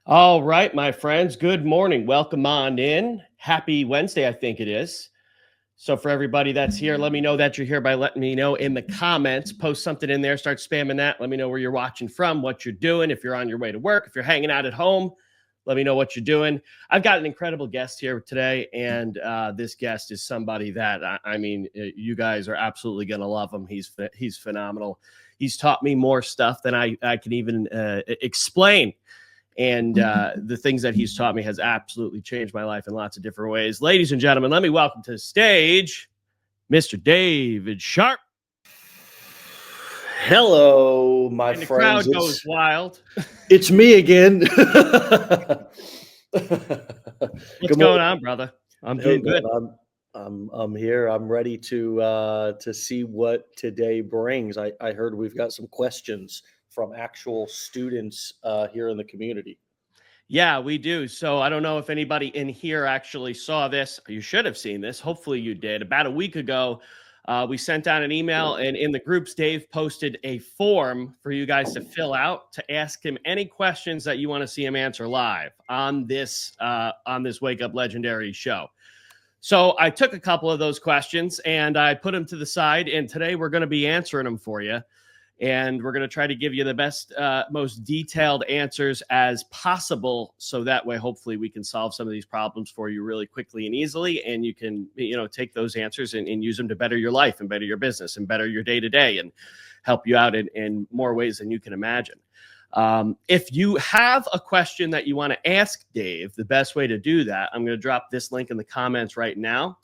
All right, my friends. Good morning. Welcome on in. Happy Wednesday, I think it is. So for everybody that's here, let me know that you're here by letting me know in the comments. Post something in there, start spamming that. Let me know where you're watching from, what you're doing. If you're on your way to work, if you're hanging out at home, let me know what you're doing. I've got an incredible guest here today, and this guest is somebody that you guys are absolutely going to love him. He's phenomenal. He's taught me more stuff than I can even explain. And the things that he's taught me has absolutely changed my life in lots of different ways. Ladies and gentlemen, let me welcome to the stage Mr. David Sharpe. Hello, my And the friends. crowd goes wild. It's me again. What's going on, brother? I'm doing good. I'm here. I'm ready to see what today brings. I heard we've got some questions from actual students here in the community. Yeah, we do. So I don't know if anybody in here actually saw this. You should have seen this. Hopefully you did. About a week ago, we sent out an email, and in the groups, Dave posted a form for you guys to fill out to ask him any questions that you want to see him answer live on this Wake Up Legendary show. So I took a couple of those questions and I put them to the side, and today we're going to be answering them for you. And we're going to try to give you the best, most detailed answers as possible. So that way, hopefully we can solve some of these problems for you really quickly and easily. And you can, take those answers and use them to better your life and better your business and better your day to day and help you out in more ways than you can imagine. If you have a question that you want to ask Dave, the best way to do that, I'm going to drop this link in the comments right now.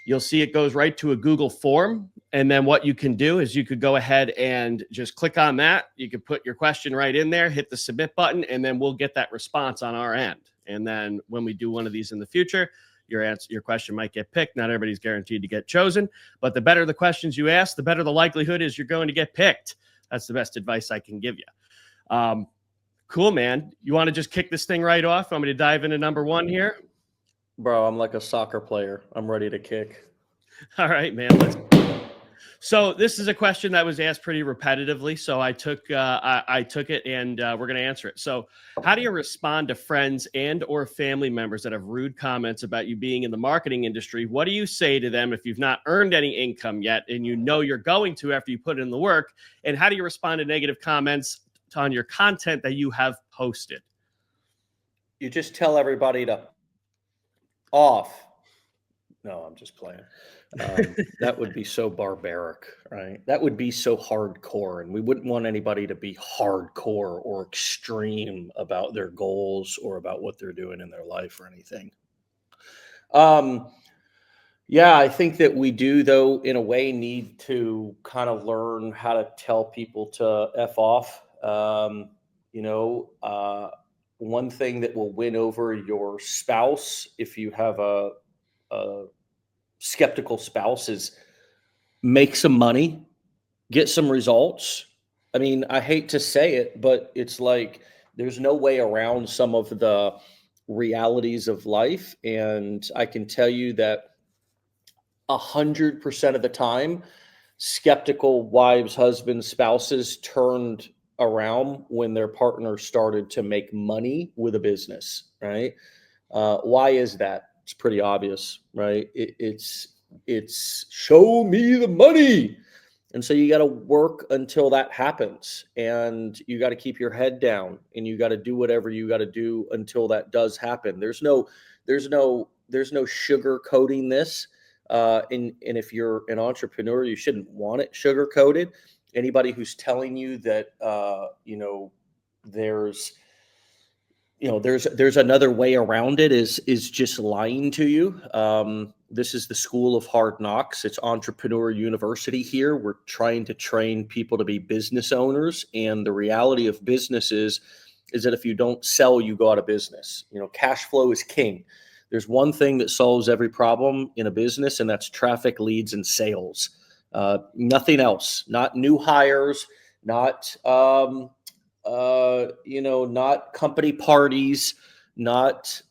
You'll see it goes right to a Google form. And then what you can do is you could go ahead and just click on that. You can put your question right in there, hit the submit button, and then we'll get that response on our end. And then when we do one of these in the future, your question might get picked. Not everybody's guaranteed to get chosen, but the better the questions you ask, the better the likelihood is you're going to get picked. That's the best advice I can give you. Cool, man. You want to just kick this thing right off? I'm going to dive into number one here. Bro, I'm like a soccer player. I'm ready to kick. All right, man. So this is a question that was asked pretty repetitively. So I took it, and we're going to answer it. So how do you respond to friends and or family members that have rude comments about you being in the marketing industry? What do you say to them if you've not earned any income yet and you know you're going to after you put in the work? And how do you respond to negative comments on your content that you have posted? You just tell everybody to off. No, I'm just playing. That would be so barbaric, right? That would be so hardcore, and we wouldn't want anybody to be hardcore or extreme about their goals or about what they're doing in their life or anything. Yeah, I think that we do, though, in a way, need to kind of learn how to tell people to F off. One thing that will win over your spouse, if you have a skeptical spouse, is make some money, get some results. I mean, I hate to say it, but it's like there's no way around some of the realities of life. And I can tell you that 100% of the time, skeptical wives, husbands, spouses turned around when their partner started to make money with a business, right? Why is that? It's pretty obvious, right? It's show me the money. And so you got to work until that happens, and you got to keep your head down, and you got to do whatever you got to do until that does happen. There's no sugarcoating this. And if you're an entrepreneur, you shouldn't want it sugar coated. Anybody who's telling you that, there's another way around it is just lying to you. This is the school of hard knocks. It's Entrepreneur University here. We're trying to train people to be business owners. And the reality of business is that if you don't sell, you go out of business. Cash flow is king. There's one thing that solves every problem in a business, and that's traffic, leads, and sales. Nothing else. Not new hires, not not company parties, not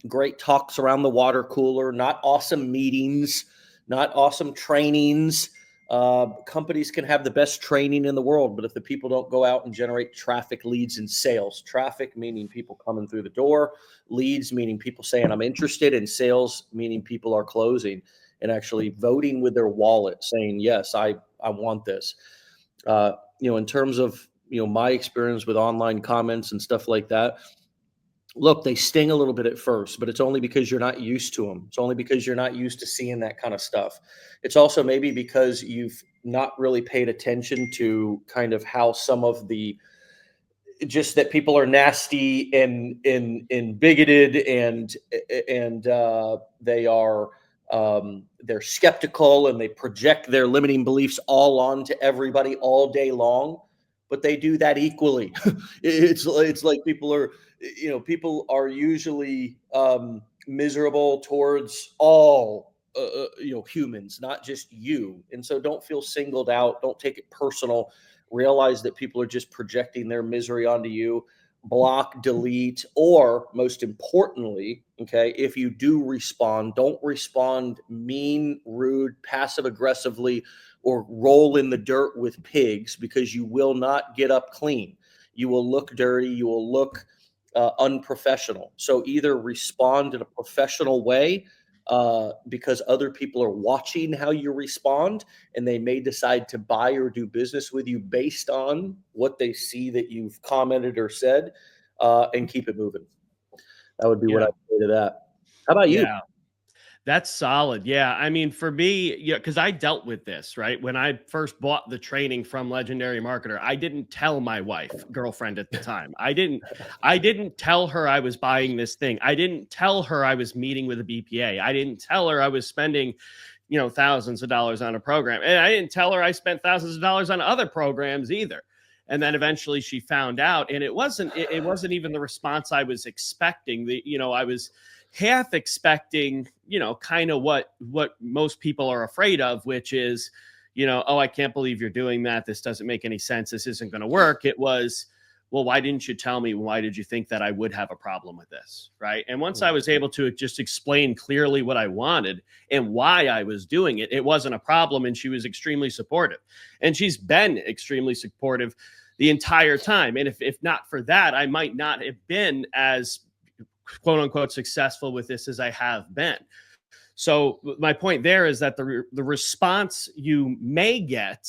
great talks around the water cooler, not awesome meetings, not awesome trainings. Companies can have the best training in the world, but if the people don't go out and generate traffic, leads, and sales, traffic meaning people coming through the door, leads meaning people saying I'm interested, and sales meaning people are closing and actually voting with their wallet, saying yes, I want this. In terms of my experience with online comments and stuff like that, look, they sting a little bit at first, but it's only because you're not used to them. It's only because you're not used to seeing that kind of stuff. It's also maybe because you've not really paid attention to kind of how some of the, just that people are nasty and bigoted, and they are they're skeptical, and they project their limiting beliefs all onto everybody all day long. But they do that equally. It's like people are usually miserable towards all humans, not just you. And so don't feel singled out. Don't take it personal. Realize that people are just projecting their misery onto you. Block, delete, or most importantly, okay, if you do respond, don't respond mean, rude, passive aggressively, or roll in the dirt with pigs, because you will not get up clean. You will look dirty. You will look unprofessional. So either respond in a professional way, because other people are watching how you respond, and they may decide to buy or do business with you based on what they see that you've commented or said, and keep it moving. That would be what Yeah. I'd say to that. How about you? Yeah. That's solid. Yeah. I mean, for me, yeah, because I dealt with this, right? When I first bought the training from Legendary Marketer, I didn't tell my wife, girlfriend at the time. I didn't tell her I was buying this thing. I didn't tell her I was meeting with a BPA. I didn't tell her I was spending, thousands of dollars on a program. And I didn't tell her I spent thousands of dollars on other programs either. And then eventually she found out, and it wasn't even the response I was expecting. I was half expecting, kind of what most people are afraid of, which is, oh, I can't believe you're doing that. This doesn't make any sense. This isn't going to work. It was, well, why didn't you tell me? Why did you think that I would have a problem with this? Right. And once I was able to just explain clearly what I wanted and why I was doing it, it wasn't a problem. And she was extremely supportive. And she's been extremely supportive the entire time. And if not for that, I might not have been as quote unquote successful with this as I have been. So my point there is that the response you may get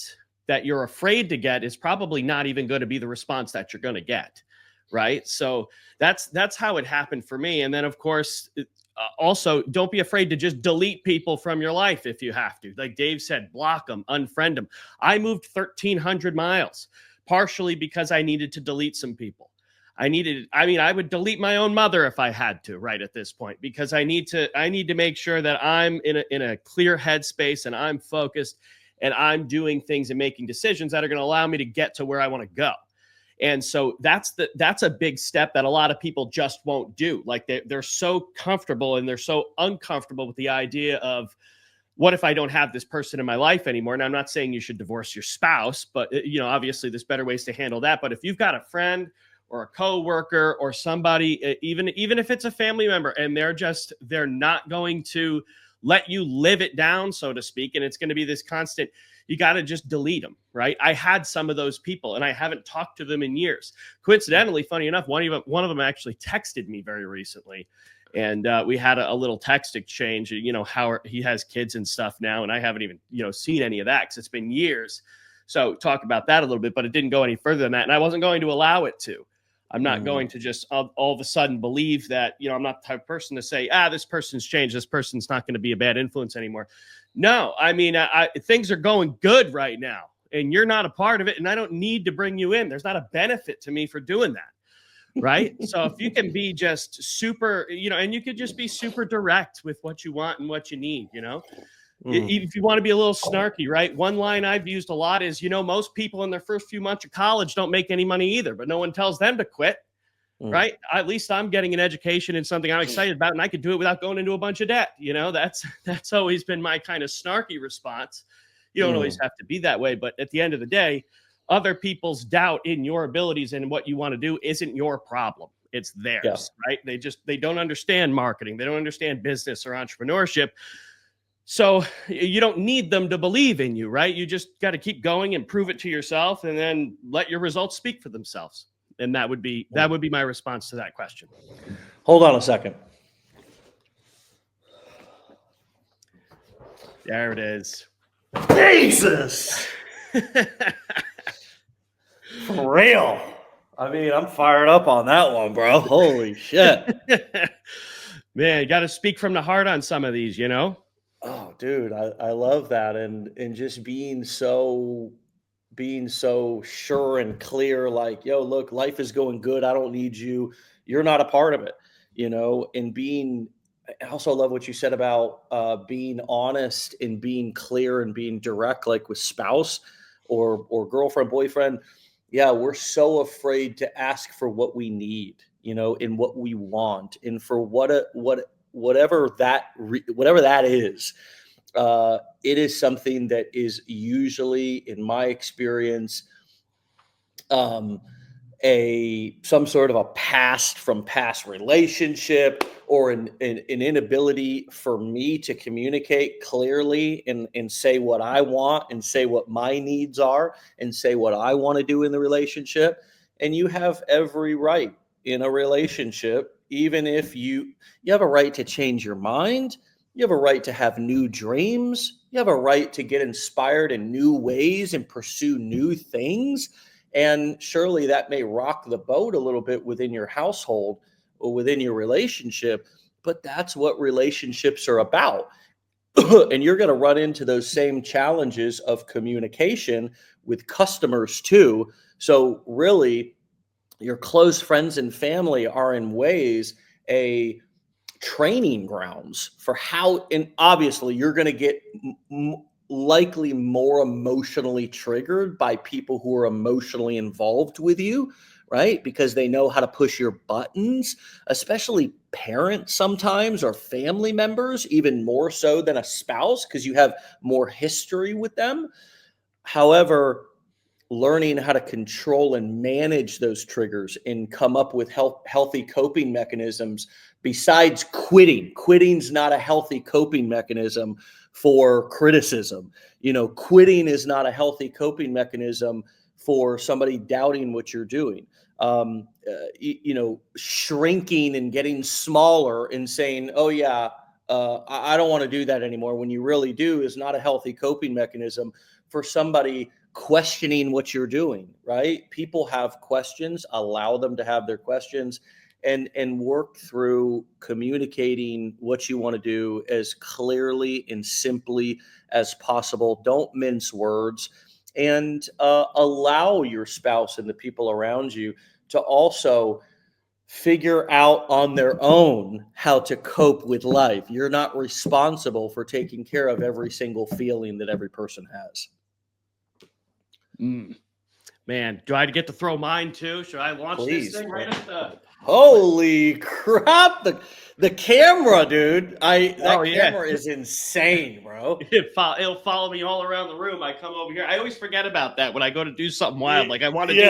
that you're afraid to get is probably not even going to be the response that you're going to get. Right. So that's how it happened for me. And then, of course, also don't be afraid to just delete people from your life if you have to. Like Dave said, block them, unfriend them. I moved 1,300 miles, partially because I needed to delete some people. I would delete my own mother if I had to right at this point, because I need to make sure that I'm in a clear headspace and I'm focused and I'm doing things and making decisions that are going to allow me to get to where I want to go. And so that's a big step that a lot of people just won't do. Like they're so comfortable and they're so uncomfortable with the idea of, what if I don't have this person in my life anymore? And I'm not saying you should divorce your spouse, but obviously there's better ways to handle that. But if you've got a friend or a coworker or somebody, even if it's a family member, and they're not going to let you live it down, so to speak, and it's going to be this constant, you got to just delete them, right? I had some of those people, and I haven't talked to them in years. Coincidentally, funny enough, one of them actually texted me very recently, and we had a little text exchange. How he has kids and stuff now, and I haven't even seen any of that because it's been years. So talk about that a little bit, but it didn't go any further than that, and I wasn't going to allow it to. I'm not going to just all of a sudden believe that, I'm not the type of person to say, this person's changed. This person's not going to be a bad influence anymore. No, I mean, things are going good right now and you're not a part of it. And I don't need to bring you in. There's not a benefit to me for doing that. Right. So if you can be just super, and you could just be super direct with what you want and what you need, If you want to be a little snarky, right? One line I've used a lot is, most people in their first few months of college don't make any money either, but no one tells them to quit, right? At least I'm getting an education in something I'm excited about, and I could do it without going into a bunch of debt. That's always been my kind of snarky response. You don't always have to be that way, but at the end of the day, other people's doubt in your abilities and what you want to do isn't your problem. It's theirs, right? They don't understand marketing. They don't understand business or entrepreneurship. So you don't need them to believe in you, right? You just got to keep going and prove it to yourself, and then let your results speak for themselves. And that would be my response to that question. Hold on a second. There it is. Jesus. For real. I mean, I'm fired up on that one, bro. Holy shit. Man, you got to speak from the heart on some of these, you know? Oh, dude, I love that. And just being so sure and clear, like, yo, look, life is going good. I don't need you. You're not a part of it, and I also love what you said about being honest and being clear and being direct, like with spouse or girlfriend, boyfriend. Yeah, we're so afraid to ask for what we need, and what we want, and for whatever that is. It is something that is usually, in my experience, um, some sort of a past relationship, or an inability for me to communicate clearly and say what I want and say what my needs are and say what I want to do in the relationship. And you have every right in a relationship, even if you have a right to change your mind. You have a right to have new dreams. You have a right to get inspired in new ways and pursue new things. And surely that may rock the boat a little bit within your household or within your relationship, but that's what relationships are about. And you're going to run into those same challenges of communication with customers too. So, really, your close friends and family are in ways a training grounds for how, and obviously you're going to get likely more emotionally triggered by people who are emotionally involved with you, right? Because they know how to push your buttons, especially parents sometimes, or family members, even more so than a spouse, because you have more history with them. However, learning how to control and manage those triggers and come up with healthy coping mechanisms besides quitting. Quitting's not a healthy coping mechanism for criticism. Quitting is not a healthy coping mechanism for somebody doubting what you're doing. Shrinking and getting smaller and saying, oh yeah, I don't want to do that anymore, when you really do, is not a healthy coping mechanism for somebody questioning what you're doing, right? People have questions, allow them to have their questions, and work through communicating what you want to do as clearly and simply as possible. Don't mince words, and allow your spouse and the people around you to also figure out on their own how to cope with life. You're not responsible for taking care of every single feeling that every person has. Man, do I get to throw mine too? Should I launch Please, this thing right at the... Holy crap! The camera, dude. Camera is insane, bro. It'll follow me all around the room. I come over here. I always forget about that when I go to do something wild. Like I want to do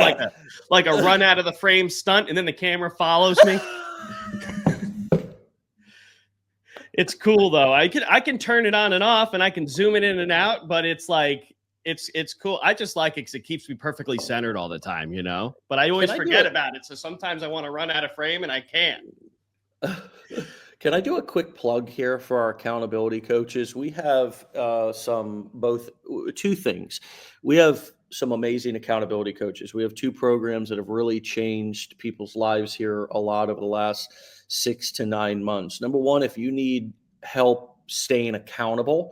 like a run out of the frame stunt, and then the camera follows me. It's cool though. I can turn it on and off, and I can zoom it in and out. But it's like it's cool. I just like it because it keeps me perfectly centered all the time, But I always forget about it. So sometimes I want to run out of frame, and I can't. Can I do a quick plug here for our accountability coaches? We have two things. We have some amazing accountability coaches. We have two programs that have really changed people's lives here a lot over the last 6 to 9 months. Number one, if you need help staying accountable,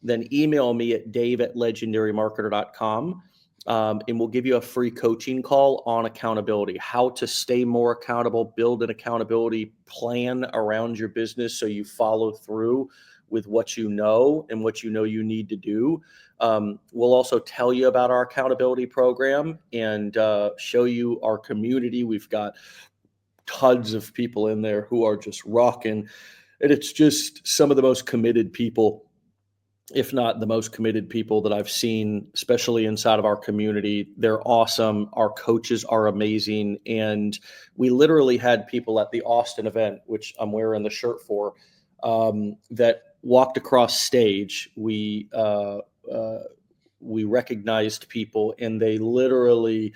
then email me at dave@legendarymarketer.com. And we'll give you a free coaching call on accountability, how to stay more accountable, build an accountability plan around your business so you follow through with what you know and what you know you need to do. We'll also tell you about our accountability program and show you our community. We've got tons of people in there who are just rocking. And it's just some of the most committed people, if not the most committed people that I've seen, especially inside of our community. They're awesome. Our coaches are amazing. And we literally had people at the Austin event, which I'm wearing the shirt for, that walked across stage, we recognized people, and they literally,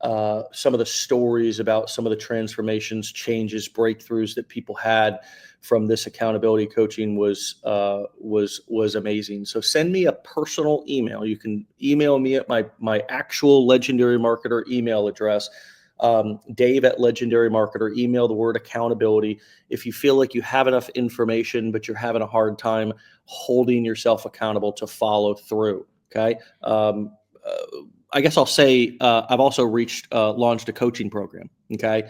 some of the stories about some of the transformations, changes, breakthroughs that people had from this accountability coaching was amazing. So send me a personal email. You can email me at my actual Legendary Marketer email address, Dave at Legendary Marketer. Email the word accountability. If you feel like you have enough information, but you're having a hard time holding yourself accountable to follow through. Okay. I guess I'll say I've also launched a coaching program. Okay.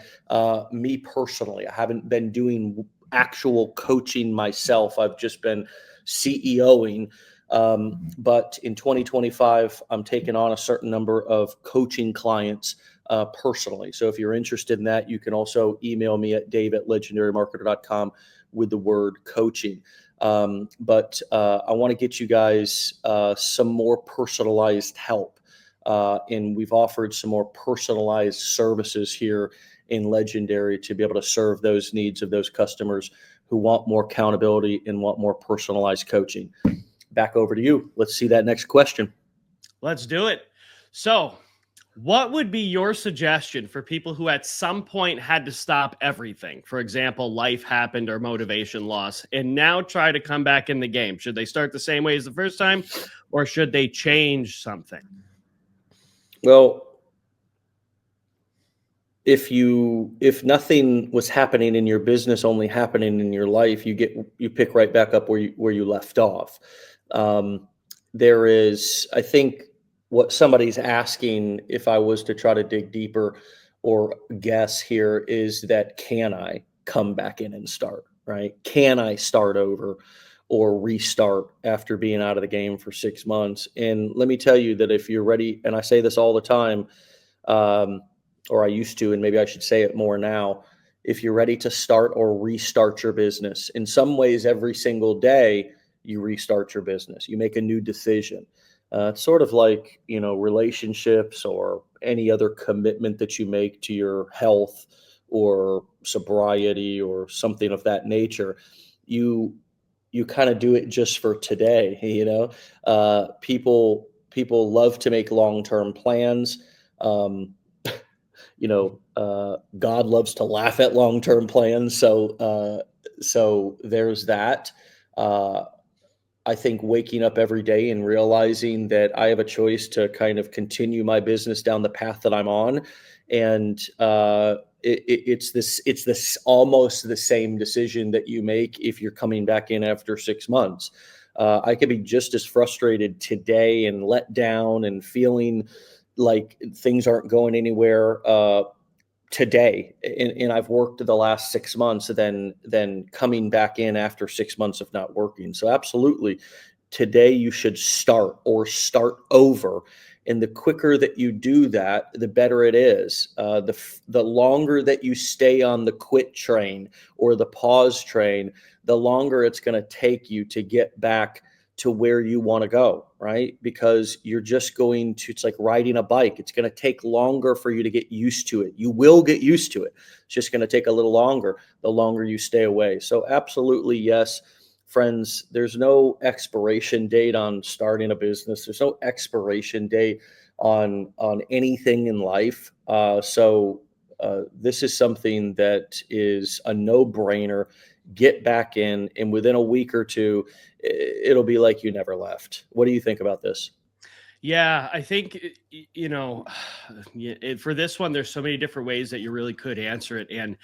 Me personally, I haven't been doing actual coaching myself. I've just been CEOing. But in 2025, I'm taking on a certain number of coaching clients personally. So if you're interested in that, you can also email me at dave@legendarymarketer.com with the word coaching. But I want to get you guys some more personalized help. And we've offered some more personalized services here in Legendary to be able to serve those needs of those customers who want more accountability and want more personalized coaching. Back over to you. Let's see that next question. Let's do it. So, what would be your suggestion for people who at some point had to stop everything? For example, life happened or motivation loss, and now try to come back in the game. Should they start the same way as the first time, or should they change something? Well, if nothing was happening in your business, only happening in your life, you pick right back up where you left off. There is, I think, what somebody's asking, if I was to try to dig deeper or guess here, is that can I come back in and start, right? Can I start over or restart after being out of the game for 6 months? And let me tell you that if you're ready, and I say this all the time, or I used to, and maybe I should say it more now, if you're ready to start or restart your business, in some ways, every single day, you restart your business. You make a new decision. It's sort of like, relationships or any other commitment that you make to your health or sobriety or something of that nature. You kind of do it just for today. People love to make long-term plans. God loves to laugh at long-term plans. So there's that. I think waking up every day and realizing that I have a choice to kind of continue my business down the path that I'm on. And it's this almost the same decision that you make if you're coming back in after 6 months. I could be just as frustrated today and let down and feeling like things aren't going anywhere today, and I've worked the last 6 months than coming back in after 6 months of not working. So absolutely, today you should start or start over. And the quicker that you do that, the better it is. The longer that you stay on the quit train or the pause train, the longer it's going to take you to get back to where you want to go, right? Because you're just it's like riding a bike. It's going to take longer for you to get used to it. You will get used to it. It's just going to take a little longer, the longer you stay away. So absolutely, yes, friends, there's no expiration date on starting a business. There's no expiration date on anything in life. So this is something that is a no-brainer. Get back in, and within a week or two, it'll be like you never left. What do you think about this? Yeah, I think, for this one, there's so many different ways that you really could answer it. And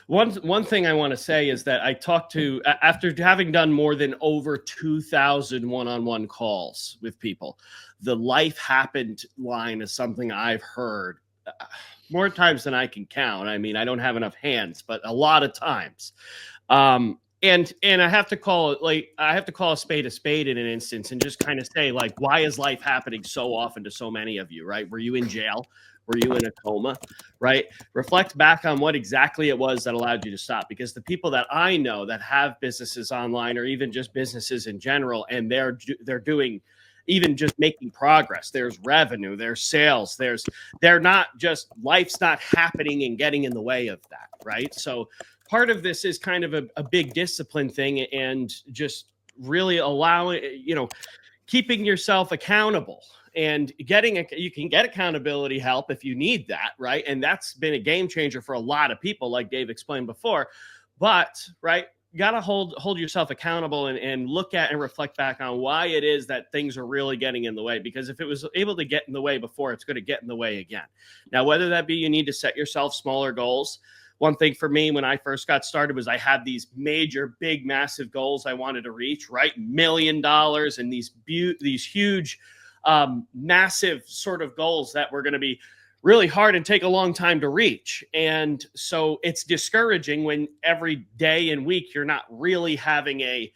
one thing I want to say is that I talked to, after having done more than over 2,000 one-on-one calls with people, the life happened line is something I've heard more times than I can count. I mean, I don't have enough hands, but a lot of times. And I have to call it a spade in an instance and just kind of say, like, why is life happening so often to so many of you, right? Were you in jail? Were you in a coma, right? Reflect back on what exactly it was that allowed you to stop. Because the people that I know that have businesses online or even just businesses in general, and they're doing even just making progress, there's revenue, there's sales, they're not just, life's not happening and getting in the way of that, right? So part of this is kind of a big discipline thing and just really allowing, keeping yourself accountable and you can get accountability help if you need that, right? And that's been a game changer for a lot of people, like Dave explained before. But right, you got to hold yourself accountable and look at and reflect back on why it is that things are really getting in the way. Because if it was able to get in the way before, it's going to get in the way again. Now, whether that be you need to set yourself smaller goals. One thing for me when I first got started was I had these major, big, massive goals I wanted to reach, right? $1 million and these huge, massive sort of goals that were going to be really hard and take a long time to reach. And so it's discouraging when every day and week you're not really having a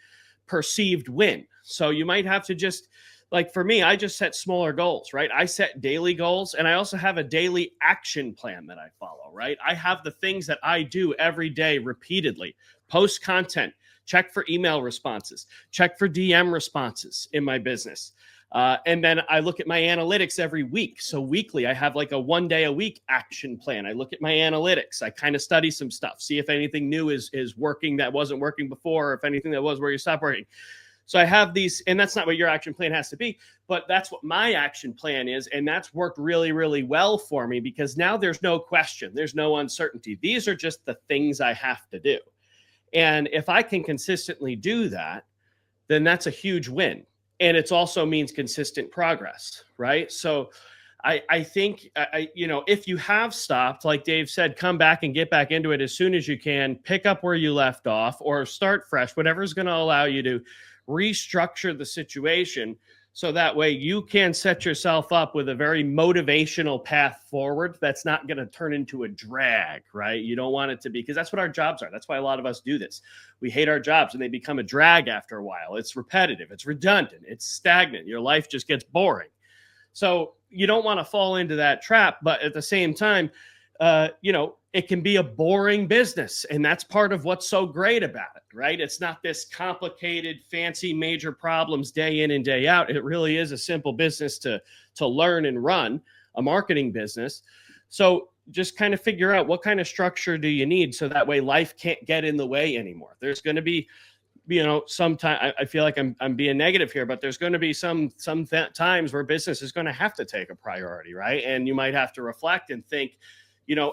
perceived win. So you might have to just, like for me, I just set smaller goals, right? I set daily goals, and I also have a daily action plan that I follow, right? I have the things that I do every day repeatedly: post content, check for email responses, check for DM responses in my business. And then I look at my analytics every week. So weekly, I have like a 1 day a week action plan. I look at my analytics. I kind of study some stuff, see if anything new is working that wasn't working before, or if anything that was working stopped working. So I have these, and that's not what your action plan has to be, but that's what my action plan is. And that's worked really, really well for me, because now there's no question. There's no uncertainty. These are just the things I have to do. And if I can consistently do that, then that's a huge win. And it also means consistent progress, right? So I think, if you have stopped, like Dave said, come back and get back into it as soon as you can, pick up where you left off or start fresh, whatever is going to allow you to restructure the situation. So that way you can set yourself up with a very motivational path forward that's not going to turn into a drag, right? You don't want it to be, because that's what our jobs are. That's why a lot of us do this. We hate our jobs and they become a drag after a while. It's repetitive, it's redundant, it's stagnant. Your life just gets boring. So you don't want to fall into that trap, but at the same time, it can be a boring business. And that's part of what's so great about it, right? It's not this complicated, fancy, major problems day in and day out. It really is a simple business to learn and run, a marketing business. So just kind of figure out what kind of structure do you need, so that way life can't get in the way anymore. There's going to be, sometimes I feel like I'm being negative here, but there's going to be some times where business is going to have to take a priority, right? And you might have to reflect and think,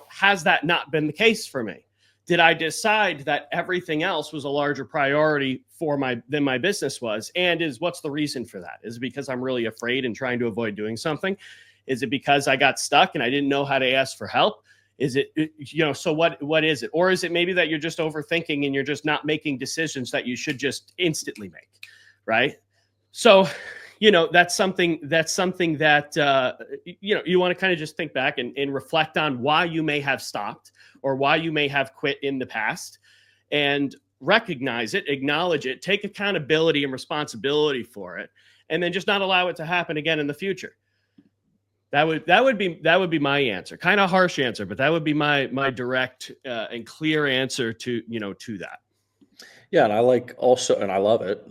has that not been the case for me? Did I decide that everything else was a larger priority than my business was? And what's the reason for that? Is it because I'm really afraid and trying to avoid doing something? Is it because I got stuck and I didn't know how to ask for help? Is it, so what is it? Or is it maybe that you're just overthinking and you're just not making decisions that you should just instantly make, right? So, that's something that, you want to kind of just think back and reflect on why you may have stopped or why you may have quit in the past, and recognize it, acknowledge it, take accountability and responsibility for it, and then just not allow it to happen again in the future. That would be my answer. Kind of harsh answer, but that would be my direct and clear answer to that. Yeah, and I love it.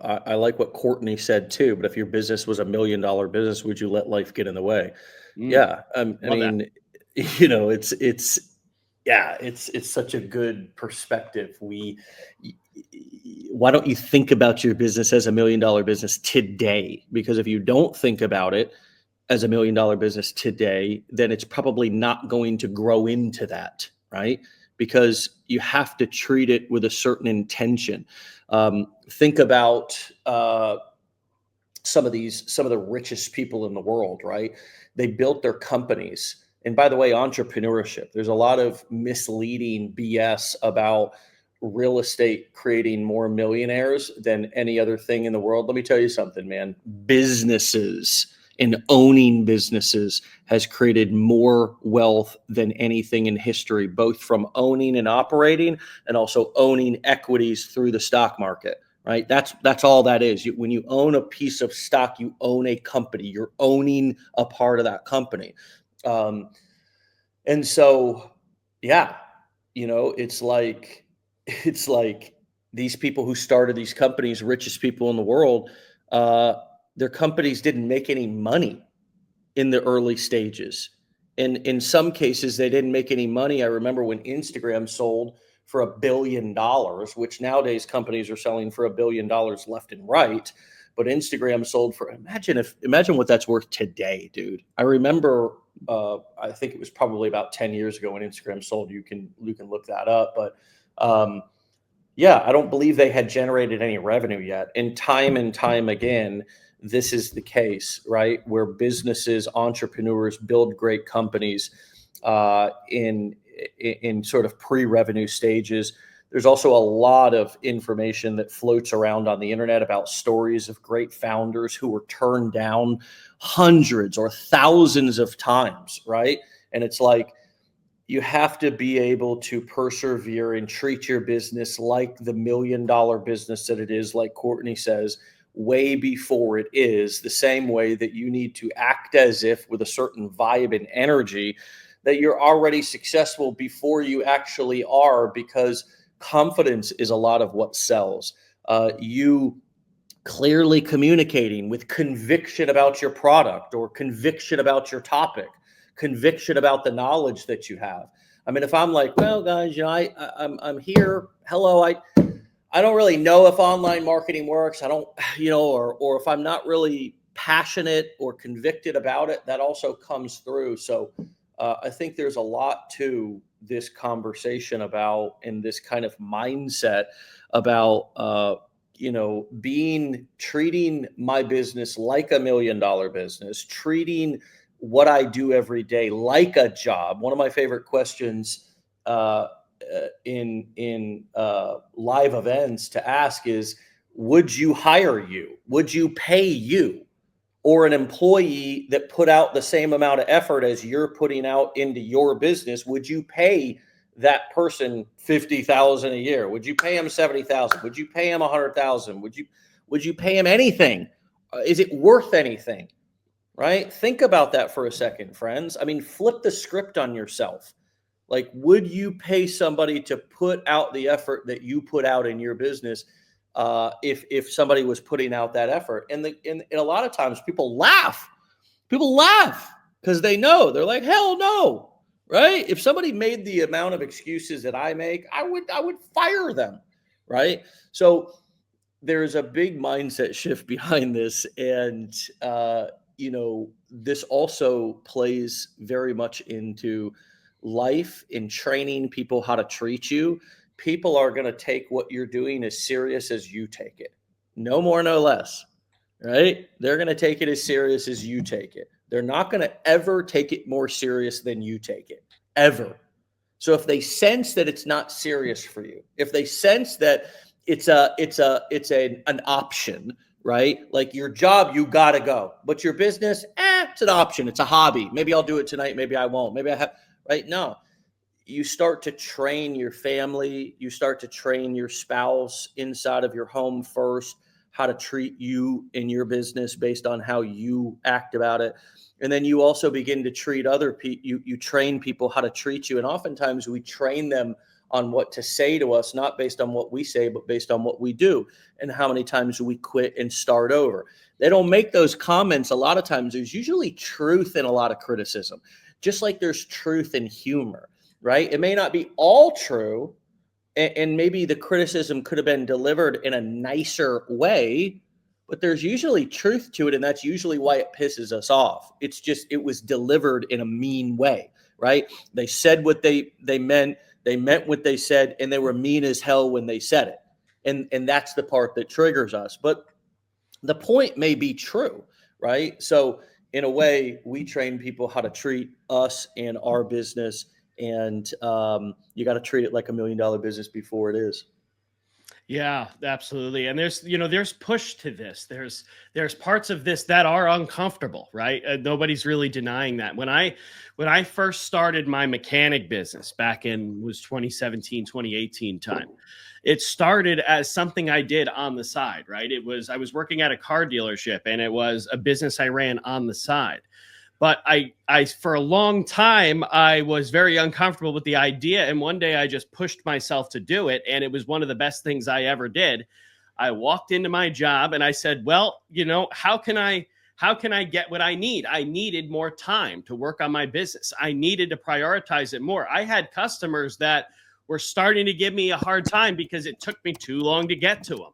I like what Courtney said too. But if your business was $1 million business, would you let life get in the way? Yeah, I mean, that. It's such a good perspective. Why don't you think about your business as $1 million business today? Because if you don't think about it as $1 million business today, then it's probably not going to grow into that, right? Because you have to treat it with a certain intention. Think about some of the richest people in the world, right? They built their companies. And by the way, entrepreneurship, there's a lot of misleading BS about real estate creating more millionaires than any other thing in the world. Let me tell you something, man. Businesses and owning businesses has created more wealth than anything in history, both from owning and operating, and also owning equities through the stock market, right? That's all that is. When you own a piece of stock, you own a company. You're owning a part of that company. And so, yeah, it's like these people who started these companies, richest people in the world, their companies didn't make any money in the early stages. And in some cases, they didn't make any money. I remember when Instagram sold for $1 billion, which nowadays companies are selling for $1 billion left and right. But Instagram sold for, imagine what that's worth today, dude. I remember, I think it was probably about 10 years ago when Instagram sold. You can look that up. But yeah, I don't believe they had generated any revenue yet. And time again, this is the case, right? Where businesses, entrepreneurs build great companies in sort of pre-revenue stages. There's also a lot of information that floats around on the internet about stories of great founders who were turned down hundreds or thousands of times, right? And it's like, you have to be able to persevere and treat your business like the $1 million business that it is, like Courtney says, way before it is, the same way that you need to act as if, with a certain vibe and energy, that you're already successful before you actually are, because confidence is a lot of what sells. You clearly communicating with conviction about your product or conviction about your topic, conviction about the knowledge that you have. I mean, if I'm like, well, guys, I'm here. Hello, I don't really know if online marketing works. I don't, or if I'm not really passionate or convicted about it, that also comes through. So I think there's a lot to this conversation about, and this kind of mindset about, treating my business like $1 million business, treating what I do every day like a job. One of my favorite questions in live events to ask is, would you hire you? Would you pay you? Or an employee that put out the same amount of effort as you're putting out into your business, would you pay that person $50,000 a year? Would you pay him $70,000? Would you pay him $100,000? Would you pay him anything? Is it worth anything? Right? Think about that for a second, friends. I mean, flip the script on yourself. Like, would you pay somebody to put out the effort that you put out in your business? If somebody was putting out that effort, and a lot of times people laugh because they know, they're like, hell no, right? If somebody made the amount of excuses that I make, I would fire them, right? So there's a big mindset shift behind this, and this also plays very much into life, in training people how to treat you. People are going to take what you're doing as serious as you take it. No more, no less, right? They're going to take it as serious as you take it. They're not going to ever take it more serious than you take it, ever. So if they sense that it's not serious for you, if they sense that it's an option, right? Like your job, you got to go, but your business, it's an option. It's a hobby. Maybe I'll do it tonight. Maybe I won't. Maybe I have, right? No. You start to train your family, you start to train your spouse inside of your home first, how to treat you in your business based on how you act about it. And then you also begin to treat other people, you train people how to treat you. And oftentimes we train them on what to say to us, not based on what we say, but based on what we do and how many times we quit and start over. They don't make those comments. A lot of times there's usually truth in a lot of criticism, just like there's truth in humor. Right? It may not be all true, and maybe the criticism could have been delivered in a nicer way, but there's usually truth to it, and that's usually why it pisses us off. It's just, it was delivered in a mean way, right? They said what they meant what they said, and they were mean as hell when they said it. And that's the part that triggers us. But the point may be true, right? So in a way, we train people how to treat us and our business. And you got to treat it like $1 million business before it is. Yeah, absolutely. And there's push to this. There's parts of this that are uncomfortable, right? Nobody's really denying that. When I first started my mechanic business back in 2017, 2018 time, it started as something I did on the side, right? I was working at a car dealership, and it was a business I ran on the side. But I for a long time, I was very uncomfortable with the idea. And one day I just pushed myself to do it. And it was one of the best things I ever did. I walked into my job and I said, well, how can I get what I need? I needed more time to work on my business. I needed to prioritize it more. I had customers that were starting to give me a hard time because it took me too long to get to them,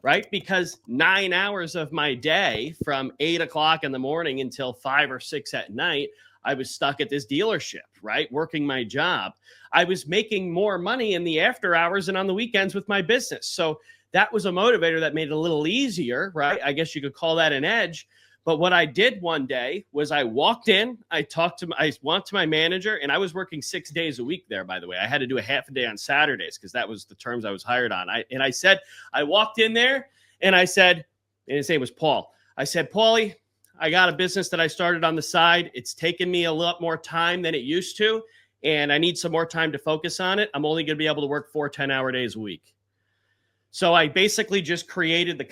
right? Because 9 hours of my day from 8 o'clock in the morning until 5 or 6 at night, I was stuck at this dealership, right? Working my job. I was making more money in the after hours and on the weekends with my business. So that was a motivator that made it a little easier, right? I guess you could call that an edge. But what I did one day was I walked in, I went to my manager, and I was working 6 days a week there, by the way. I had to do a half a day on Saturdays because that was the terms I was hired on. I walked in there and I said, and his name was Paul. I said, Paulie, I got a business that I started on the side. It's taken me a lot more time than it used to, and I need some more time to focus on it. I'm only going to be able to work 4 10-hour days a week. So I basically just created the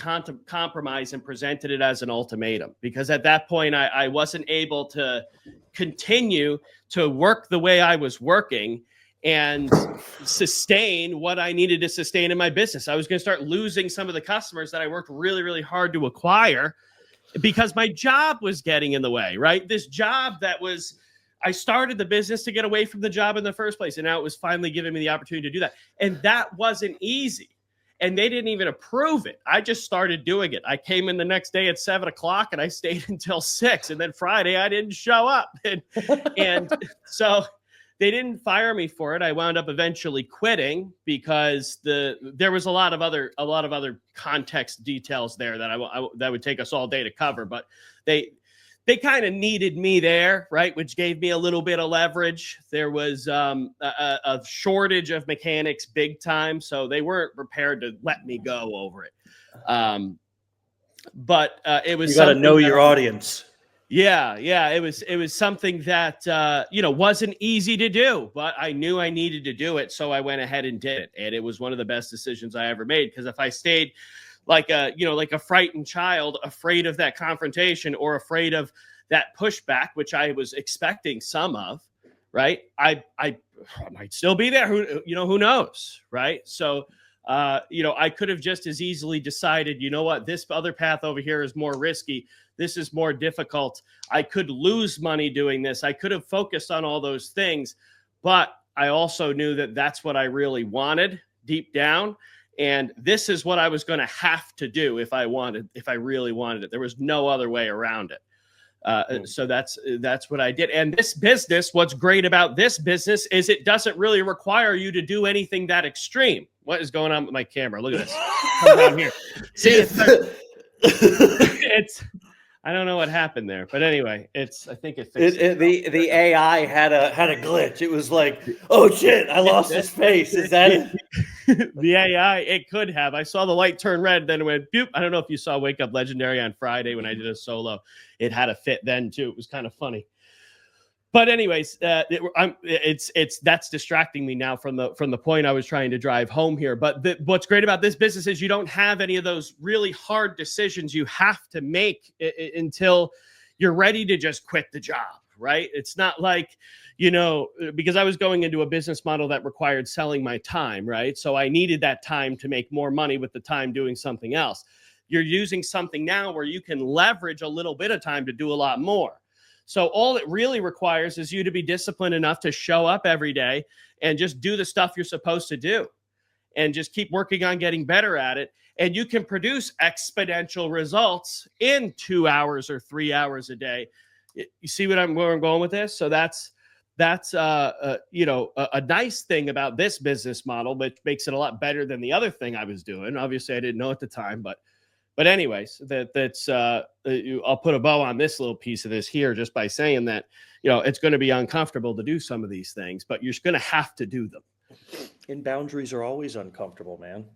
compromise and presented it as an ultimatum, because at that point I wasn't able to continue to work the way I was working and sustain what I needed to sustain in my business. I was going to start losing some of the customers that I worked really, really hard to acquire because my job was getting in the way, right? This job I started the business to get away from the job in the first place. And now it was finally giving me the opportunity to do that. And that wasn't easy. And they didn't even approve it. I just started doing it. I came in the next day at 7 o'clock and I stayed until 6. And then Friday I didn't show up. And so they didn't fire me for it. I wound up eventually quitting because there was a lot of other context details there that that would take us all day to cover. But they kind of needed me there, right? Which gave me a little bit of leverage. There was a shortage of mechanics big time, so they weren't prepared to let me go over it. But it was, you got to know your audience. Yeah. It was something that, wasn't easy to do, but I knew I needed to do it. So I went ahead and did it. And it was one of the best decisions I ever made. Because if I stayed like a frightened child, afraid of that confrontation or afraid of that pushback, which I was expecting some of, right? I might still be there. Who knows, right? So, I could have just as easily decided, you know what, this other path over here is more risky. This is more difficult. I could lose money doing this. I could have focused on all those things, but I also knew that that's what I really wanted deep down. And this is what I was going to have to do if I really wanted it. There was no other way around it. So that's what I did. And this business, what's great about this business is it doesn't really require you to do anything that extreme. What is going on with my camera? Look at this. Come down here. See, it's I don't know what happened there, but anyway, I think it fixed it. The AI had a glitch. It was like, oh shit, I lost his face. Is that it? The AI? It could have. I saw the light turn red, then it went boop. I don't know if you saw Wake Up Legendary on Friday when I did a solo. It had a fit then too. It was kind of funny. But anyways, that's distracting me now from the point I was trying to drive home here. But what's great about this business is you don't have any of those really hard decisions you have to make until you're ready to just quit the job, right? It's not like, because I was going into a business model that required selling my time, right? So I needed that time to make more money with the time doing something else. You're using something now where you can leverage a little bit of time to do a lot more. So all it really requires is you to be disciplined enough to show up every day and just do the stuff you're supposed to do and just keep working on getting better at it. And you can produce exponential results in 2 hours or 3 hours a day. You see where I'm going with this? So that's a nice thing about this business model, which makes it a lot better than the other thing I was doing. Obviously I didn't know at the time, but anyways, I'll put a bow on this little piece of this here just by saying that, it's going to be uncomfortable to do some of these things, but you're going to have to do them. And boundaries are always uncomfortable, man.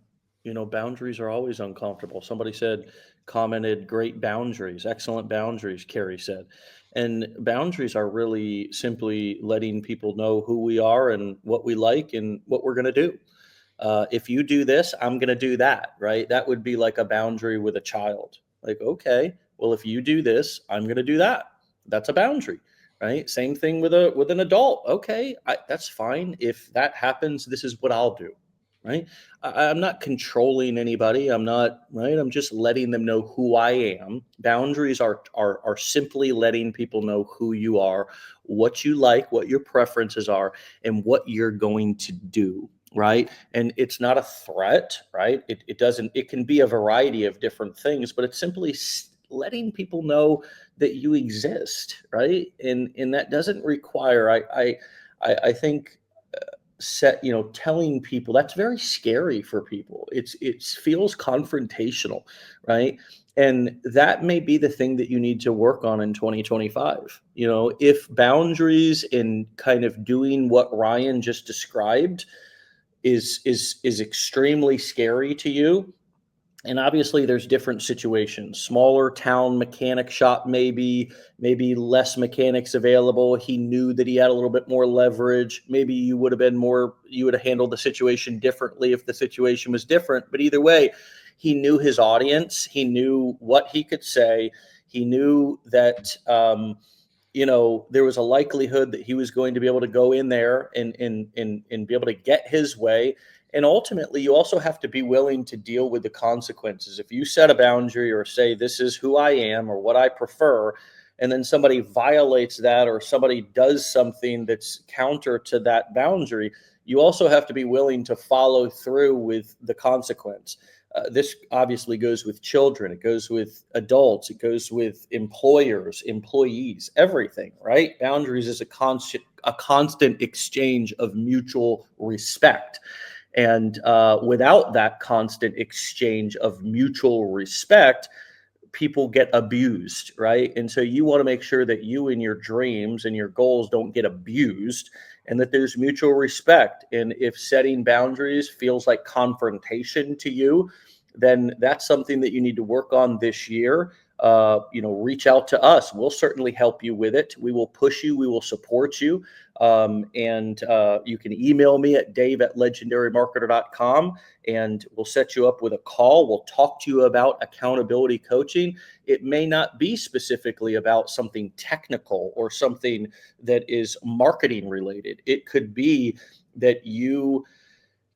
Boundaries are always uncomfortable. Somebody commented, great boundaries, excellent boundaries, Carrie said. And boundaries are really simply letting people know who we are and what we like and what we're going to do. If you do this, I'm going to do that, right? That would be like a boundary with a child. Like, okay, well, if you do this, I'm going to do that. That's a boundary, right? Same thing with an adult. Okay, that's fine. If that happens, this is what I'll do, right? I'm not controlling anybody. I'm not, right? I'm just letting them know who I am. Boundaries are simply letting people know who you are, what you like, what your preferences are, and what you're going to do. right? And it's not a threat, right? It can be a variety of different things, but it's simply letting people know that you exist, right? And that doesn't require, I think, telling people, that's very scary for people. It feels confrontational, right? And that may be the thing that you need to work on in 2025. If boundaries and kind of doing what Ryan just described is extremely scary to you, and obviously there's different situations. Smaller town mechanic shop, maybe less mechanics available. He knew that he had a little bit more leverage. Maybe you would have handled the situation differently if the situation was different. But either way, he knew his audience. He knew what he could say. He knew that there was a likelihood that he was going to be able to go in there and be able to get his way. And ultimately, you also have to be willing to deal with the consequences. If you set a boundary or say, this is who I am or what I prefer, and then somebody violates that or somebody does something that's counter to that boundary, you also have to be willing to follow through with the consequence. This obviously goes with children. It goes with adults. It goes with employers, employees, everything, right? Boundaries is a constant exchange of mutual respect. And without that constant exchange of mutual respect, people get abused, right? And so you want to make sure that you and your dreams and your goals don't get abused, and that there's mutual respect. And if setting boundaries feels like confrontation to you, then that's something that you need to work on this year. Reach out to us. We'll certainly help you with it. We will push you. We will support you. And you can email me at dave@legendarymarketer.com, and we'll set you up with a call. We'll talk to you about accountability coaching. It may not be specifically about something technical or something that is marketing related. It could be that you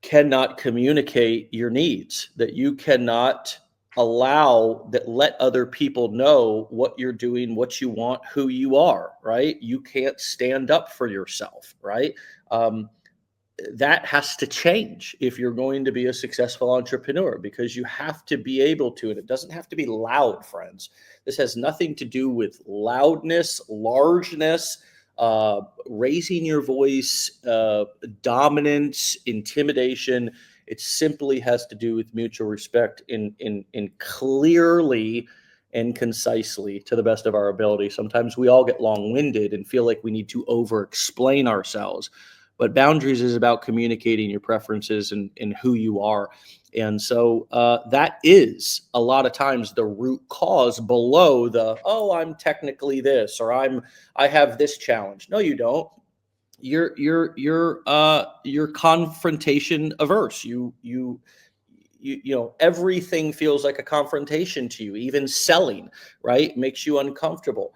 cannot communicate your needs, that you cannot let other people know what you're doing, what you want, who you are, right? You can't stand up for yourself, right? That has to change if you're going to be a successful entrepreneur, because you have to be able to, and it doesn't have to be loud, friends. This has nothing to do with loudness, largeness, raising your voice, dominance, intimidation. It simply has to do with mutual respect in clearly and concisely, to the best of our ability. Sometimes we all get long-winded and feel like we need to over-explain ourselves. But boundaries is about communicating your preferences and who you are. And so that is a lot of times the root cause below I'm technically this, or I have this challenge. No, you don't. You're confrontation averse. Everything feels like a confrontation to you. Even selling, right, makes you uncomfortable.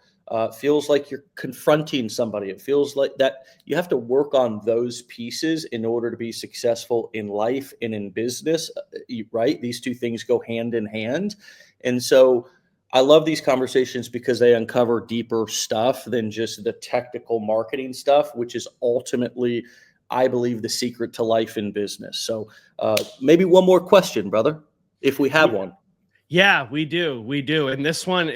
Feels like you're confronting somebody. It feels like that you have to work on those pieces in order to be successful in life and in business, right? These two things go hand in hand. And so I love these conversations because they uncover deeper stuff than just the technical marketing stuff, which is ultimately, I believe, the secret to life in business. So maybe one more question, brother, if we have one. Yeah, we do. We do. And this one,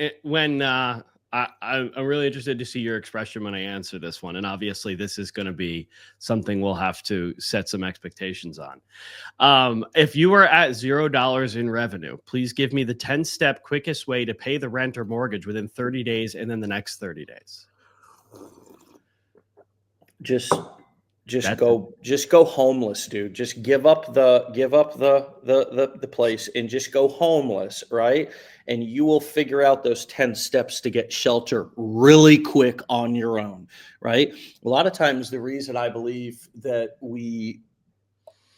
I'm really interested to see your expression when I answer this one. And obviously, this is going to be something we'll have to set some expectations on. If you were at $0 in revenue, please give me the 10-step quickest way to pay the rent or mortgage within 30 days and then the next 30 days. Just go homeless, dude. Just give up the place and just go homeless, right? And you will figure out those 10 steps to get shelter really quick on your own, right? A lot of times the reason I believe that we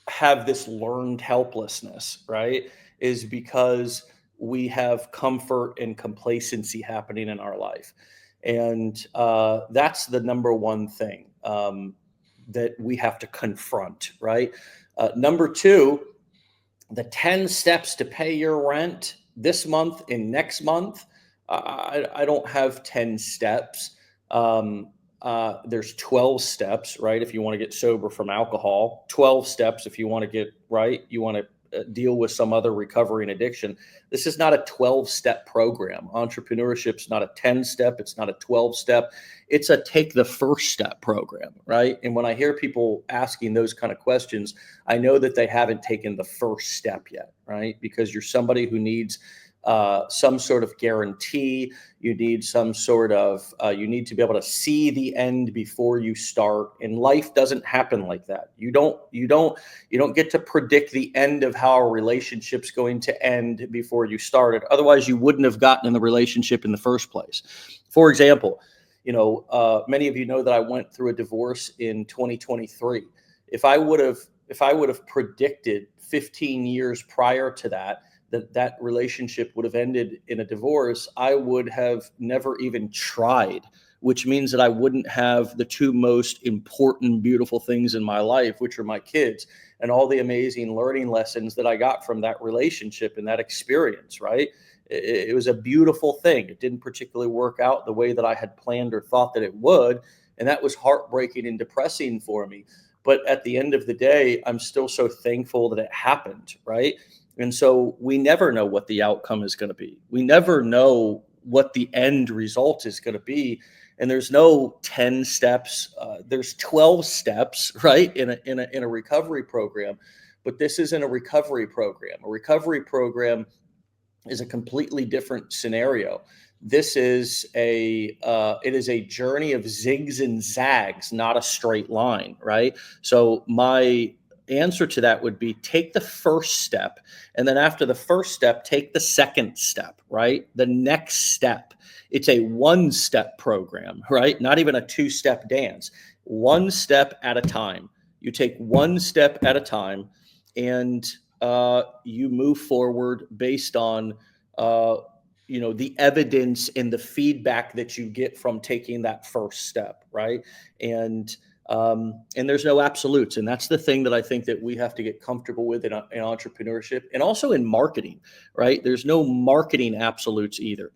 have this learned helplessness, right, is because we have comfort and complacency happening in our life. And that's the number one thing that we have to confront, right? Number two, the 10 steps to pay your rent this month and next month. I don't have 10 steps. There's 12 steps, right? If you want to get sober from alcohol, 12 steps if you want to get right, you want to deal with some other recovery and addiction. This is not a 12-step program. Entrepreneurship's not a 10-step. It's not a 12-step. It's a take the first step program, right? And when I hear people asking those kind of questions, I know that they haven't taken the first step yet, right? Because you're somebody who needs some sort of guarantee. You need some sort of, you need to be able to see the end before you start. And life doesn't happen like that. You don't get to predict the end of how a relationship's going to end before you start it. Otherwise, you wouldn't have gotten in the relationship in the first place. For example, many of you know that I went through a divorce in 2023. If I would have predicted 15 years prior to that relationship would have ended in a divorce, I would have never even tried, which means that I wouldn't have the two most important, beautiful things in my life, which are my kids and all the amazing learning lessons that I got from that relationship and that experience, right? It was a beautiful thing. It didn't particularly work out the way that I had planned or thought that it would. And that was heartbreaking and depressing for me. But at the end of the day, I'm still so thankful that it happened, right? And so we never know what the outcome is going to be. We never know what the end result is going to be. And there's no 10 steps. There's 12 steps, right, in a recovery program. But this isn't a recovery program. A recovery program is a completely different scenario. This is it is a journey of zigs and zags, not a straight line, right? So my answer to that would be take the first step, and then after the first step, take the second step, right? The next step. It's a one-step program, right? Not even a two-step dance. One step at a time. You take one step at a time, and you move forward based on the evidence and the feedback that you get from taking that first step, right? And there's no absolutes. And that's the thing that I think that we have to get comfortable with in entrepreneurship and also in marketing, right? There's no marketing absolutes either.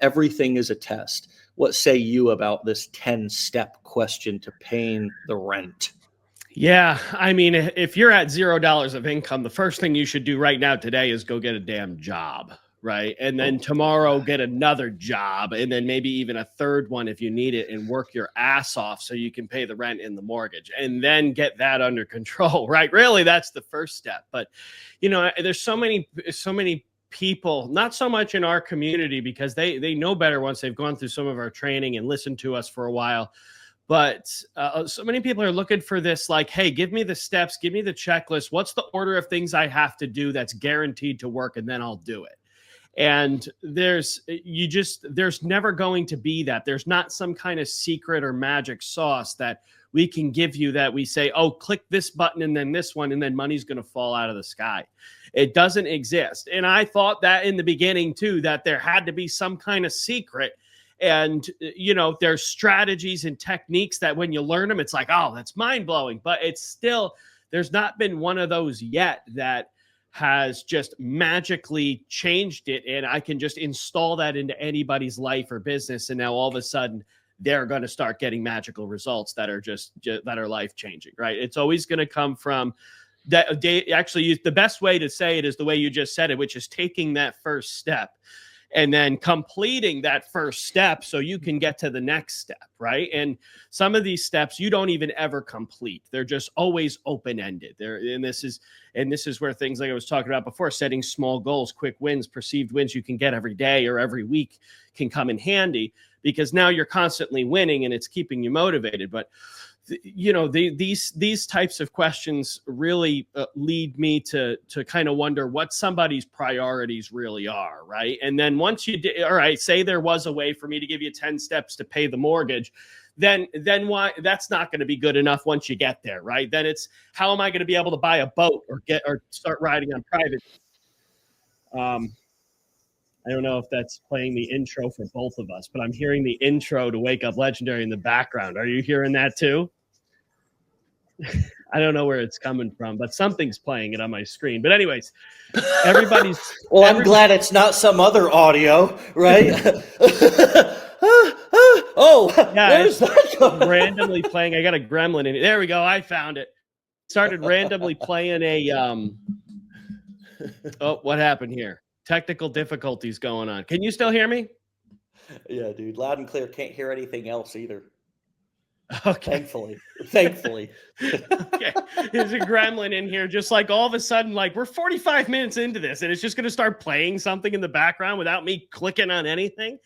Everything is a test. What say you about this 10-step question to paying the rent? Yeah. I mean, if you're at $0 of income, the first thing you should do right now today is go get a damn job. Right. And then tomorrow get another job, and then maybe even a third one if you need it, and work your ass off so you can pay the rent and the mortgage, and then get that under control. Right. Really, that's the first step. But, there's so many people, not so much in our community because they know better once they've gone through some of our training and listened to us for a while. But so many people are looking for this, like, hey, give me the steps, give me the checklist. What's the order of things I have to do that's guaranteed to work, and then I'll do it. And there's never going to be that. There's not some kind of secret or magic sauce that we can give you that we say, oh, click this button and then this one, and then money's going to fall out of the sky. It doesn't exist. And I thought that in the beginning too, that there had to be some kind of secret. And, there's strategies and techniques that when you learn them, it's like, oh, that's mind blowing. But it's still, there's not been one of those yet that has just magically changed it, and I can just install that into anybody's life or business, and now all of a sudden they're going to start getting magical results that are just that are life changing, right? It's always going to come from that. Actually, the best way to say it is the way you just said it, which is taking that first step and then completing that first step so you can get to the next step, right? And some of these steps you don't even ever complete. They're just always open-ended. And this is where things like I was talking about before, setting small goals, quick wins, perceived wins you can get every day or every week can come in handy, because now you're constantly winning and it's keeping you motivated. But these types of questions really lead me to kind of wonder what somebody's priorities really are, right? And then once you did, all right, say there was a way for me to give you 10 steps to pay the mortgage, then why? That's not going to be good enough once you get there, right? Then it's, how am I going to be able to buy a boat or start riding on private? I don't know if that's playing the intro for both of us, but I'm hearing the intro to Wake Up Legendary in the background. Are you hearing that too? I don't know where it's coming from, but something's playing it on my screen. But anyways, everybody's... I'm glad it's not some other audio, right? Oh, Yeah, where's that? randomly playing. I got a gremlin in it. There we go. I found it. Started randomly playing a oh, what happened here? Technical difficulties going on. Can you still hear me? Yeah, dude, loud and clear. Can't hear anything else either. Okay. Thankfully. Okay. There's a gremlin in here, just like all of a sudden, like we're 45 minutes into this, and it's just gonna start playing something in the background without me clicking on anything.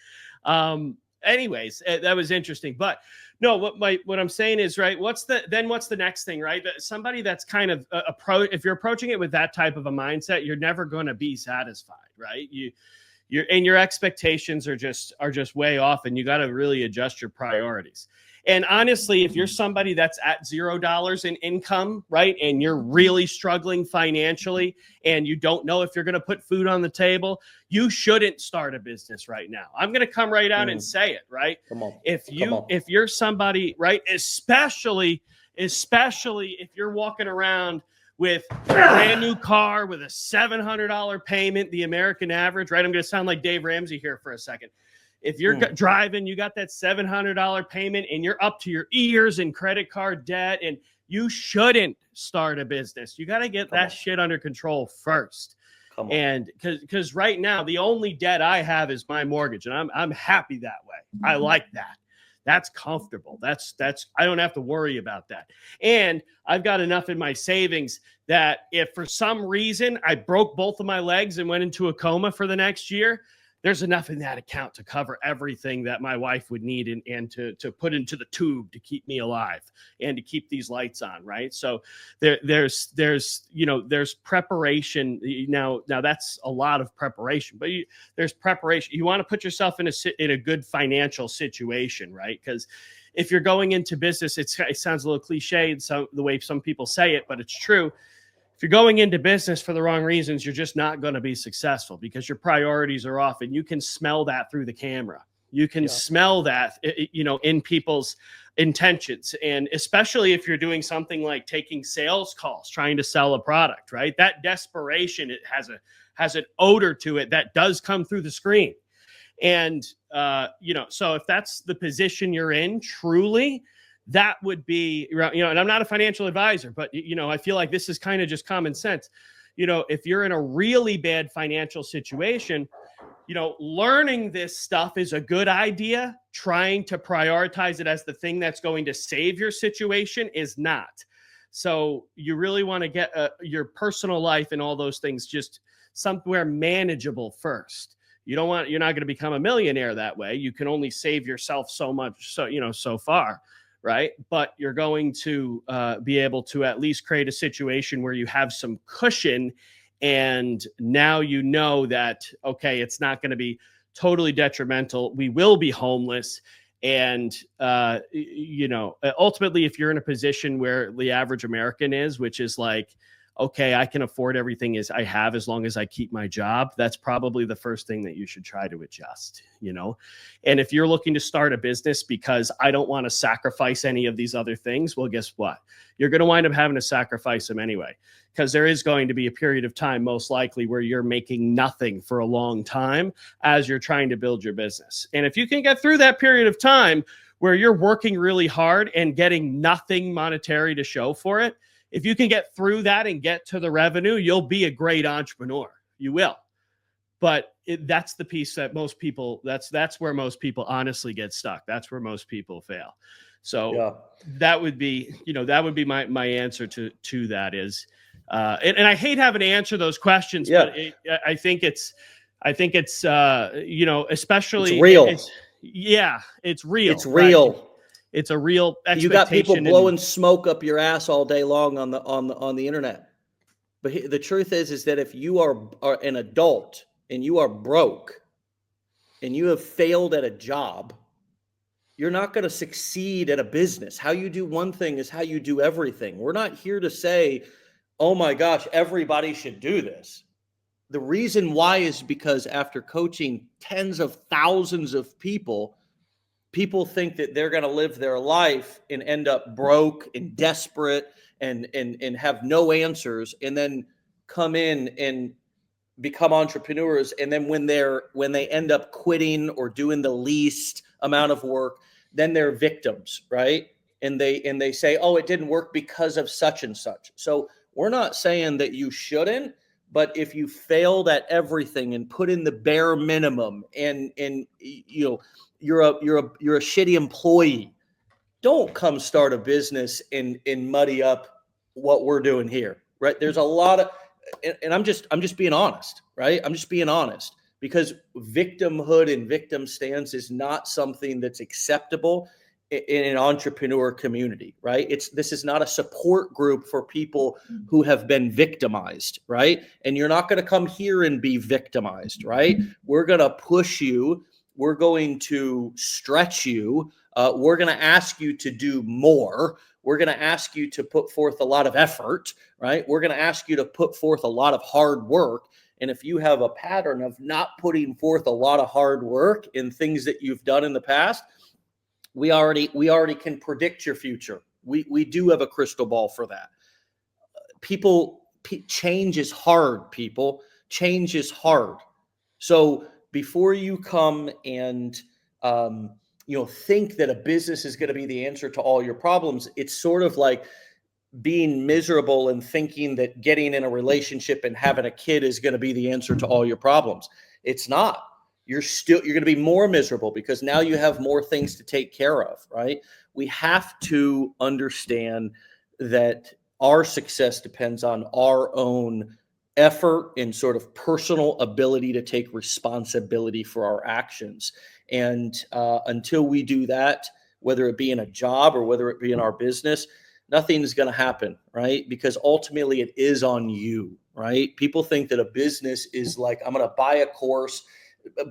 Anyways, that was interesting. But no, what I'm saying is, right, what's the next thing, right? Somebody that's kind of if you're approaching it with that type of a mindset, you're never going to be satisfied, right? Your expectations are just way off, and you got to really adjust your priorities. And honestly, if you're somebody that's at $0 in income, right, and you're really struggling financially and you don't know if you're going to put food on the table, you shouldn't start a business right now. I'm going to come right out and say it, right? Come on. If you're somebody, right, especially if you're walking around with a brand new car with a $700 payment, the American average, right? I'm going to sound like Dave Ramsey here for a second. If you're driving, you got that $700 payment and you're up to your ears in credit card debt, and you shouldn't start a business. You got to get that shit under control first. And because right now, the only debt I have is my mortgage, and I'm happy that way. I like that. That's comfortable. That's I don't have to worry about that. And I've got enough in my savings that if for some reason I broke both of my legs and went into a coma for the next year, there's enough in that account to cover everything that my wife would need and to put into the tube to keep me alive and to keep these lights on, right? So there's preparation. Now that's a lot of preparation, but there's preparation. You want to put yourself in a good financial situation, right? Because if you're going into business, it sounds a little cliche the way some people say it, but it's true. If you're going into business for the wrong reasons, you're just not going to be successful because your priorities are off, and you can smell that through the camera. You can smell that, in people's intentions. And especially if you're doing something like taking sales calls, trying to sell a product, right? That desperation, it has an odor to it that does come through the screen. And, so if that's the position you're in, truly, that would be, and I'm not a financial advisor, but, I feel like this is kind of just common sense. If you're in a really bad financial situation, learning this stuff is a good idea. Trying to prioritize it as the thing that's going to save your situation is not. So you really want to get your personal life and all those things just somewhere manageable first. You're not going to become a millionaire that way. You can only save yourself so much, so far. Right. But you're going to be able to at least create a situation where you have some cushion. And now you know that, okay, it's not going to be totally detrimental. We will be homeless. And, ultimately, if you're in a position where the average American is, which is like, okay, I can afford everything I have as long as I keep my job, that's probably the first thing that you should try to adjust, And if you're looking to start a business because I don't want to sacrifice any of these other things, well, guess what? You're going to wind up having to sacrifice them anyway, because there is going to be a period of time, most likely, where you're making nothing for a long time as you're trying to build your business. And if you can get through that period of time where you're working really hard and getting nothing monetary to show for it, if you can get through that and get to the revenue, you'll be a great entrepreneur. You will. But that's the piece that most people, that's where most people honestly get stuck. That's where most people fail. So that would be, my answer to that is, and I hate having to answer those questions, but I think it's, especially it's real. It's real. It's real. Right? It's a real expectation. You got people blowing smoke up your ass all day long on the internet. But the truth is that if you are an adult and you are broke and you have failed at a job, you're not going to succeed at a business. How you do one thing is how you do everything. We're not here to say, oh my gosh, everybody should do this. The reason why is because after coaching tens of thousands of people think that they're going to live their life and end up broke and desperate and have no answers, and then come in and become entrepreneurs. And then when they end up quitting or doing the least amount of work, then they're victims, right? And they say, oh, it didn't work because of such and such. So we're not saying that you shouldn't, but if you failed at everything and put in the bare minimum, and you know, you're a shitty employee, don't come start a business and muddy up what we're doing here, right? There's a lot of, and I'm just being honest, right? I'm just being honest, because victimhood and victim stance is not something that's acceptable in an entrepreneur community, right? This is not a support group for people who have been victimized, right? And you're not going to come here and be victimized, right? We're going to push you. We're going to stretch you. We're going to ask you to do more. We're going to ask you to put forth a lot of effort, right? We're going to ask you to put forth a lot of hard work. And if you have a pattern of not putting forth a lot of hard work in things that you've done in the past, we already can predict your future. We do have a crystal ball for that. Change is hard, people. Change is hard. So before you come and think that a business is going to be the answer to all your problems, it's sort of like being miserable and thinking that getting in a relationship and having a kid is going to be the answer to all your problems. It's not. You're going to be more miserable because now you have more things to take care of, right? We have to understand that our success depends on our own effort and sort of personal ability to take responsibility for our actions. And until we do that, whether it be in a job or whether it be in our business, nothing's going to happen, right? Because ultimately it is on you, right? People think that a business is like, I'm going to buy a course.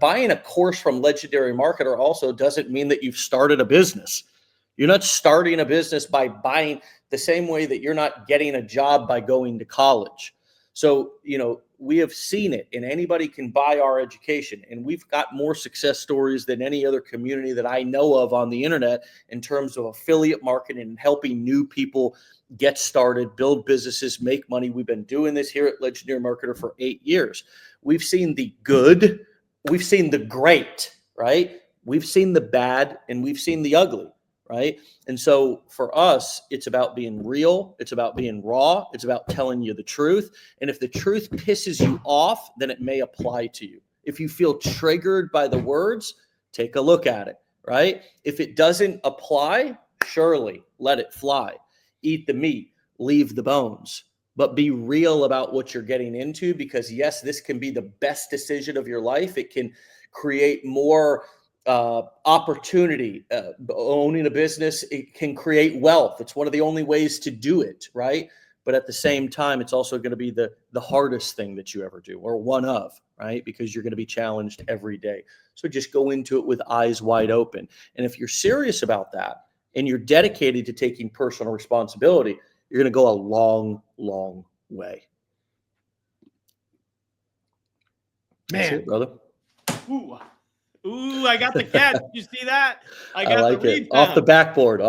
Buying a course from Legendary Marketer also doesn't mean that you've started a business. You're not starting a business by buying, the same way that you're not getting a job by going to college. So, we have seen it, and anybody can buy our education. And we've got more success stories than any other community that I know of on the internet in terms of affiliate marketing and helping new people get started, build businesses, make money. We've been doing this here at Legendary Marketer for 8 years. We've seen the good, we've seen the great, right? We've seen the bad, and we've seen the ugly, right? And so for us, it's about being real. It's about being raw. It's about telling you the truth. And if the truth pisses you off, then it may apply to you. If you feel triggered by the words, take a look at it, right? If it doesn't apply, surely let it fly. Eat the meat, leave the bones. But be real about what you're getting into, because yes, this can be the best decision of your life. It can create more opportunity. Owning a business, it can create wealth. It's one of the only ways to do it, right? But at the same time, it's also going to be the hardest thing that you ever do, or one of, right? Because you're going to be challenged every day. So just go into it with eyes wide open. And if you're serious about that and you're dedicated to taking personal responsibility, you're going to go a long, long way. Man, that's it, brother. Ooh, I got the catch. Did you see that? I like it. Off the backboard,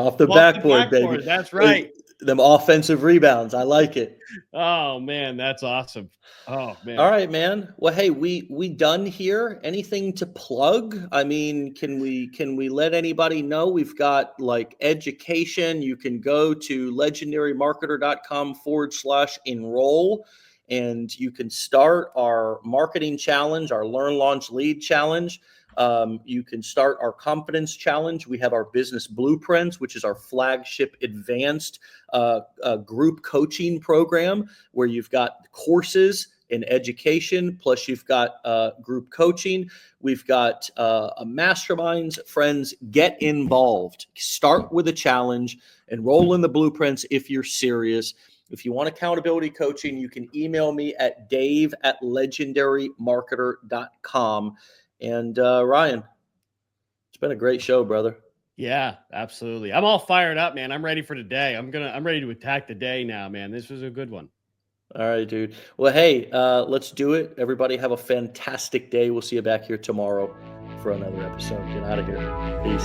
baby. That's right. Them offensive rebounds. I like it. Oh man, that's awesome. Oh man. All right, man. Well, hey, we done here. Anything to plug? I mean, can we let anybody know? We've got like education. You can go to legendarymarketer.com/enroll. And you can start our marketing challenge, our Learn, Launch, Lead challenge. You can start our confidence challenge. We have our business blueprints, which is our flagship advanced group coaching program, where you've got courses and education, plus you've got group coaching. We've got a masterminds. Friends, get involved. Start with a challenge, enroll in the blueprints if you're serious. If you want accountability coaching, you can email me at dave@legendarymarketer.com. And Ryan, it's been a great show, brother. Yeah, absolutely. I'm all fired up, man. I'm ready for today. I'm ready to attack the day now, man. This was a good one. All right, dude. Well, hey, let's do it. Everybody have a fantastic day. We'll see you back here tomorrow for another episode. Get out of here. Peace.